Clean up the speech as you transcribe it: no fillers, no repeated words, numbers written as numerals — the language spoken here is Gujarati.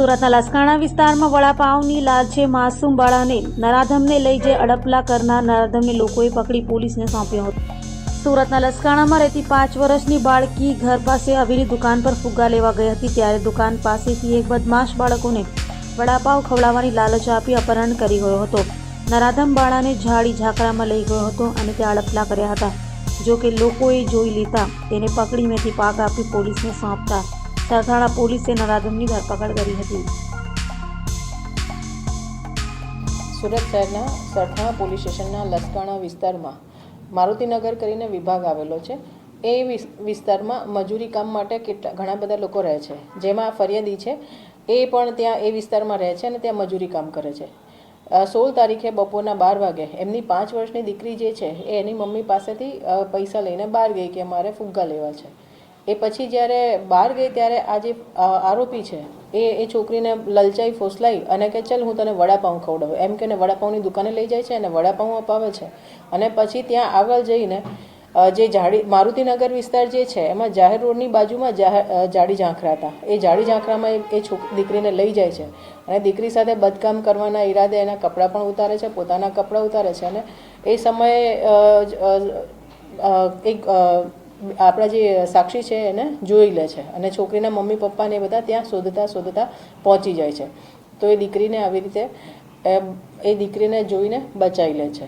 સુરતના લસકાણા વિસ્તારમાં વડાપાવની લાલચે માસૂમ બાળાને નરાધમને લઈ જઈ અડપલા કરનાર નરાધમને લોકોએ પકડી પોલીસને સોંપ્યો હતો। સુરતના લસકાણામાં રહેતી 5 વર્ષની બાળકી ઘર પાસે આવેલી દુકાન પર ફુગ્ગા લેવા ગઈ હતી, ત્યારે દુકાન પાસેથી એક બદમાશ બાળકોને વડાપાવ ખવડાવવાની લાલચ આપી અપહરણ કરી ગયો હતો। નરાધમ બાળાને ઝાડી ઝાકરામાં લઈ ગયો હતો અને ત્યાં અડપલા કર્યા હતા। જો કે લોકોએ જોઈ લેતા તેને પકડી મેથી પાક આપી પોલીસને સોંપતા સરથાણા પોલીસે નરાધમની ધરપકડ કરી હતી। સુરત શહેરના સરથાણા પોલીસ સ્ટેશનના લસકાણા વિસ્તારમાં મારુતિનગર કરીને વિભાગ આવેલો છે। એ વિસ્તારમાં મજૂરી કામ માટે ઘણા બધા લોકો રહે છે, જેમાં ફરિયાદી છે એ પણ ત્યાં એ વિસ્તારમાં રહે છે અને ત્યાં મજૂરી કામ કરે છે। 16 તારીખે બપોરના 12 વાગે એમની 5 વર્ષની દીકરી જે છે એ એની મમ્મી પાસેથી પૈસા લઈને બહાર ગઈ કે મારે ફુગ્ગા લેવા છે। એ પછી જ્યારે બહાર ગઈ ત્યારે આ જે આરોપી છે એ છોકરીને લલચાઈ ફોસલાઈ અને કે ચલ હું તને વડાપાઉં ખવડાવું એમ કે વડાપાઉંની દુકાને લઈ જાય છે અને વડાપાઉં અપાવે છે। અને પછી ત્યાં આગળ જઈને જે મારુતિનગર વિસ્તાર જે છે એમાં જાહેર રોડની બાજુમાં જાડી ઝાંખરા હતા। એ જાડી ઝાંખરામાં એ દીકરીને લઈ જાય છે અને દીકરી સાથે બદકામ કરવાના ઈરાદે એના કપડાં પણ ઉતારે છે, પોતાના કપડાં ઉતારે છે। અને એ સમયે એક આપણા જે સાક્ષી છે એને જોઈ લે છે અને છોકરીના મમ્મી પપ્પાને બધા ત્યાં શોધતા પહોંચી જાય છે। તો એ દીકરીને આવી રીતે એ દીકરીને જોઈને બચાવી લે છે।